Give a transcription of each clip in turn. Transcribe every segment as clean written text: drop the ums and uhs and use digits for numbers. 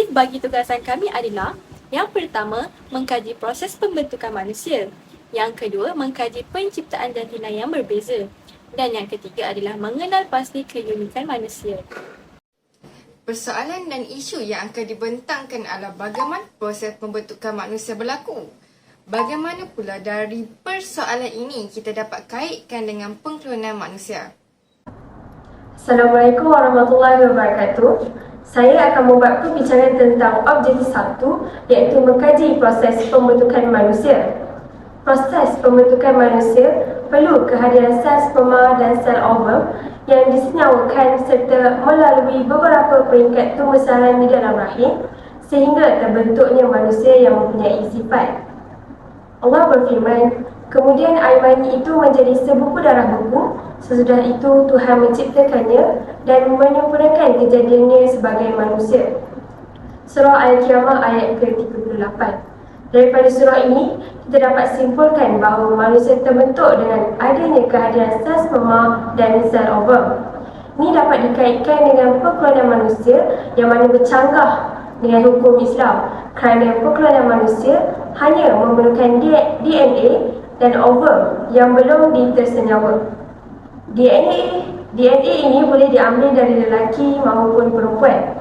bagi tugasan kami adalah yang pertama, mengkaji proses pembentukan manusia. Yang kedua, mengkaji penciptaan jantina yang berbeza. Dan yang ketiga adalah mengenal pasti keunikan manusia. Persoalan dan isu yang akan dibentangkan adalah bagaimana proses pembentukan manusia berlaku. Bagaimana pula dari persoalan ini kita dapat kaitkan dengan pengklonan manusia? Assalamualaikum warahmatullahi wabarakatuh. Saya akan membuat perbincangan tentang objektif 1, iaitu mengkaji proses pembentukan manusia. Proses pembentukan manusia perlu kehadiran sel sperma dan sel ovum yang disenyawakan serta melalui beberapa peringkat pembesaran di dalam rahim sehingga terbentuknya manusia yang mempunyai sifat. Allah berfirman, kemudian air mani itu menjadi sebuku darah beku, sesudah itu Tuhan menciptakannya dan menyempurnakan kejadiannya sebagai manusia. Surah Al-Qiyamah ayat ke-38. Daripada surah ini, kita dapat simpulkan bahawa manusia terbentuk dengan adanya kehadiran sel sperma dan sel ovum. Ini dapat dikaitkan dengan pengklonan manusia yang mana bercanggah dengan hukum Islam kerana pengklonan manusia hanya memerlukan DNA dan ovum yang belum ditersenyawa. DNA ini boleh diambil dari lelaki maupun perempuan.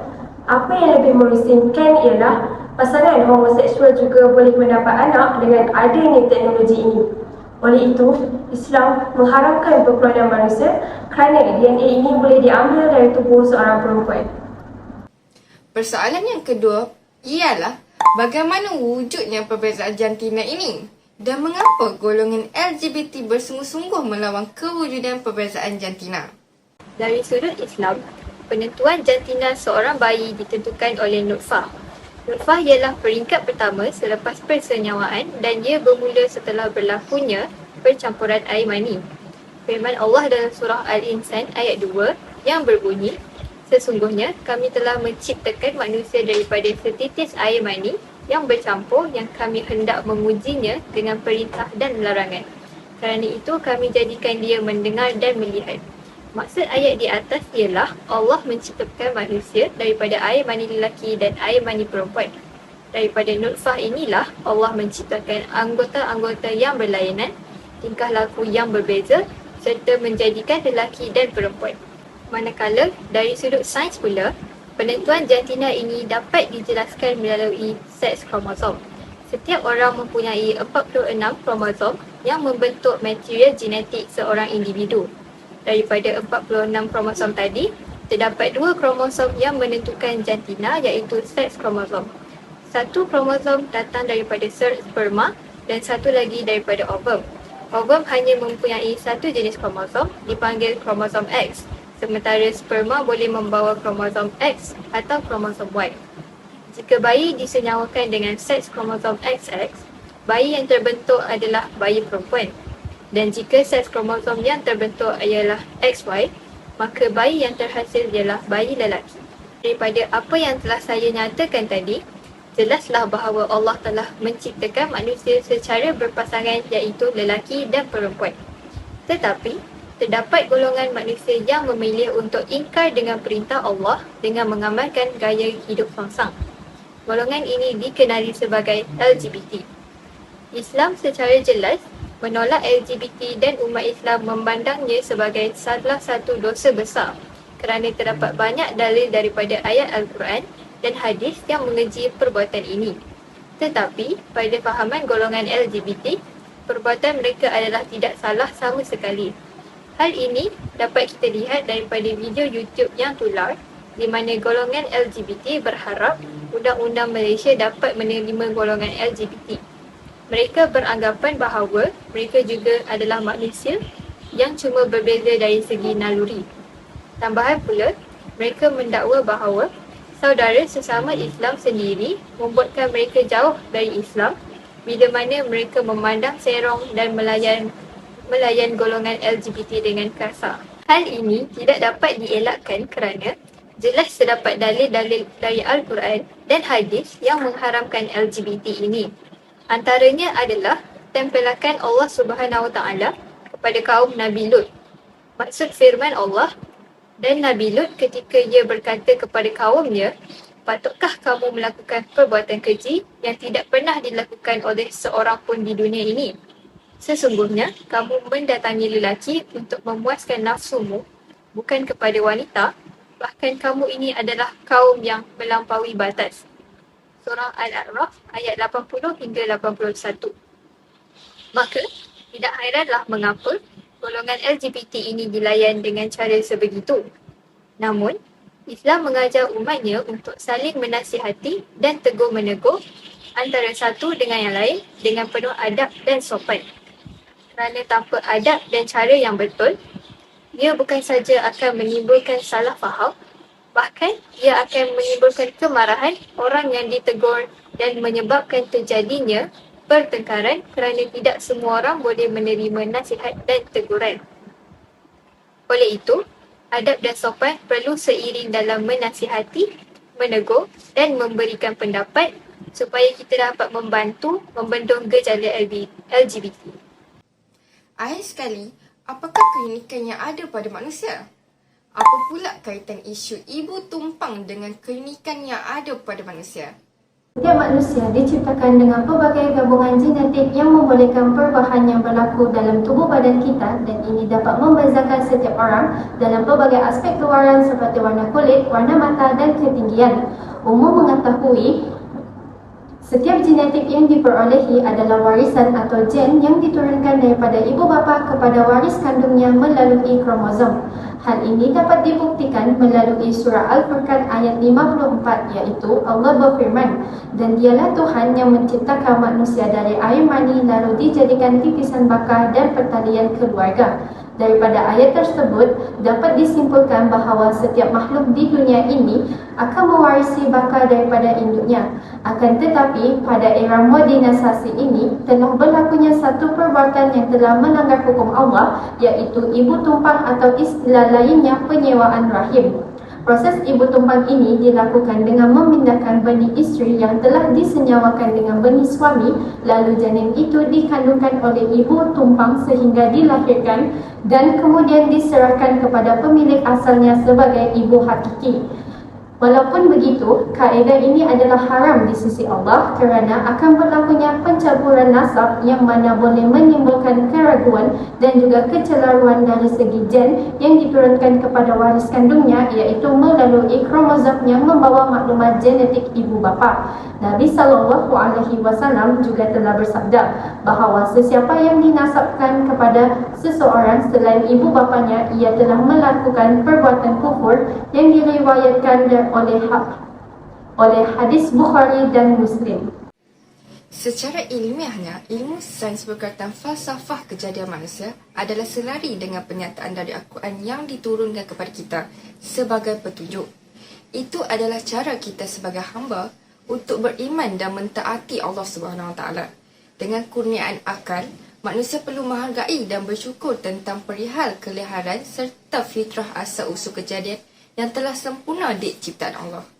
Apa yang lebih merisaukan ialah pasangan homoseksual juga boleh mendapat anak dengan adanya teknologi ini. Oleh itu, Islam mengharamkan pengklonan manusia kerana DNA ini boleh diambil dari tubuh seorang perempuan. Persoalan yang kedua ialah bagaimana wujudnya perbezaan jantina ini dan mengapa golongan LGBT bersungguh-sungguh melawan kewujudan perbezaan jantina. Dari sudut Islam, penentuan jantina seorang bayi ditentukan oleh nutfah. Nutfah ialah peringkat pertama selepas persenyawaan dan ia bermula setelah berlakunya percampuran air mani. Firman Allah dalam surah Al-Insan ayat 2 yang berbunyi, sesungguhnya kami telah menciptakan manusia daripada setitis air mani yang bercampur yang kami hendak mengujinya dengan perintah dan larangan. Kerana itu kami jadikan dia mendengar dan melihat. Maksud ayat di atas ialah Allah menciptakan manusia daripada air mani lelaki dan air mani perempuan. Daripada nutfah inilah Allah menciptakan anggota-anggota yang berlainan, tingkah laku yang berbeza serta menjadikan lelaki dan perempuan. Manakala dari sudut sains pula, penentuan jantina ini dapat dijelaskan melalui seks kromosom. Setiap orang mempunyai 46 kromosom yang membentuk material genetik seorang individu. Daripada 46 kromosom tadi, terdapat 2 kromosom yang menentukan jantina iaitu seks kromosom. Satu kromosom datang daripada sel sperma dan satu lagi daripada ovum. Ovum hanya mempunyai satu jenis kromosom dipanggil kromosom X, sementara sperma boleh membawa kromosom X atau kromosom Y. Jika bayi disenyawakan dengan seks kromosom XX, bayi yang terbentuk adalah bayi perempuan. Dan jika seks kromosom yang terbentuk ialah XY, maka bayi yang terhasil ialah bayi lelaki. Daripada apa yang telah saya nyatakan tadi, jelaslah bahawa Allah telah menciptakan manusia secara berpasangan iaitu lelaki dan perempuan. Tetapi, terdapat golongan manusia yang memilih untuk ingkar dengan perintah Allah dengan mengamalkan gaya hidup songsang. Golongan ini dikenali sebagai LGBT. Islam secara jelas menolak LGBT dan umat Islam memandangnya sebagai salah satu dosa besar kerana terdapat banyak dalil daripada ayat Al-Quran dan hadis yang mengeji perbuatan ini. Tetapi, pada fahaman golongan LGBT, perbuatan mereka adalah tidak salah sama sekali. Hal ini dapat kita lihat daripada video YouTube yang tular di mana golongan LGBT berharap Undang-Undang Malaysia dapat menerima golongan LGBT. Mereka beranggapan bahawa mereka juga adalah manusia yang cuma berbeza dari segi naluri. Tambahan pula, mereka mendakwa bahawa saudara sesama Islam sendiri membuatkan mereka jauh dari Islam bila mana mereka memandang serong dan melayan golongan LGBT dengan kasar. Hal ini tidak dapat dielakkan kerana jelas terdapat dalil-dalil dari Al-Quran dan hadis yang mengharamkan LGBT ini. Antaranya adalah tempelakan Allah Subhanahu Wa Taala kepada kaum Nabi Lut. Maksud firman Allah, dan Nabi Lut ketika ia berkata kepada kaumnya, patutkah kamu melakukan perbuatan keji yang tidak pernah dilakukan oleh seorang pun di dunia ini? Sesungguhnya, kamu mendatangi lelaki untuk memuaskan nafsumu, bukan kepada wanita, bahkan kamu ini adalah kaum yang melampaui batas. Surah Al-A'raf ayat 80 hingga 81. Maka, tidak hairanlah mengapa golongan LGBT ini dilayan dengan cara sebegitu. Namun, Islam mengajar umatnya untuk saling menasihati dan tegur menegur antara satu dengan yang lain dengan penuh adab dan sopan. Kerana tanpa adab dan cara yang betul, ia bukan saja akan menimbulkan salah faham, bahkan ia akan menimbulkan kemarahan orang yang ditegur dan menyebabkan terjadinya pertengkaran kerana tidak semua orang boleh menerima nasihat dan teguran. Oleh itu, adab dan sopan perlu seiring dalam menasihati, menegur dan memberikan pendapat supaya kita dapat membantu membendung gejala LGBT. Akhir sekali, apakah keunikan yang ada pada manusia? Apa pula kaitan isu ibu tumpang dengan keunikan yang ada pada manusia? Setiap manusia diciptakan dengan pelbagai gabungan genetik yang membolehkan perubahan yang berlaku dalam tubuh badan kita, dan ini dapat membezakan setiap orang dalam pelbagai aspek luaran seperti warna kulit, warna mata dan ketinggian. Umum mengetahui setiap genetik yang diperolehi adalah warisan atau gen yang diturunkan daripada ibu bapa kepada waris kandungnya melalui kromosom. Hal ini dapat dibuktikan melalui surah Al-Furqan ayat 54, iaitu Allah berfirman, "Dan dialah Tuhan yang menciptakan manusia dari air mani lalu dijadikan titisan baka dan pertalian keluarga." Daripada ayat tersebut, dapat disimpulkan bahawa setiap makhluk di dunia ini akan mewarisi baka daripada induknya. Akan tetapi, pada era modernisasi ini, telah berlakunya satu perbuatan yang telah melanggar hukum Allah, iaitu ibu tumpang atau istilah lainnya penyewaan rahim. Proses ibu tumpang ini dilakukan dengan memindahkan benih isteri yang telah disenyawakan dengan benih suami, lalu janin itu dikandungkan oleh ibu tumpang sehingga dilahirkan dan kemudian diserahkan kepada pemilik asalnya sebagai ibu hakiki. Walaupun begitu, kaedah ini adalah haram di sisi Allah kerana akan berlakunya pencampuran nasab yang mana boleh menimbulkan keraguan dan juga kecelaruan dari segi gen yang diturunkan kepada waris kandungnya, iaitu melalui kromosom yang membawa maklumat genetik ibu bapa. Nabi SAW juga telah bersabda bahawa sesiapa yang dinasabkan kepada seseorang selain ibu bapanya, ia telah melakukan perbuatan kufur yang diriwayatkan oleh hadis Bukhari dan Muslim. Secara ilmiahnya, ilmu sains berkaitan falsafah kejadian manusia adalah selari dengan pernyataan dari Al-Quran yang diturunkan kepada kita sebagai petunjuk. Itu adalah cara kita sebagai hamba untuk beriman dan mentaati Allah SWT. Dengan kurniaan akal, manusia perlu menghargai dan bersyukur tentang perihal keliharan serta fitrah asal usul kejadian yang telah sempurna di ciptaan Allah.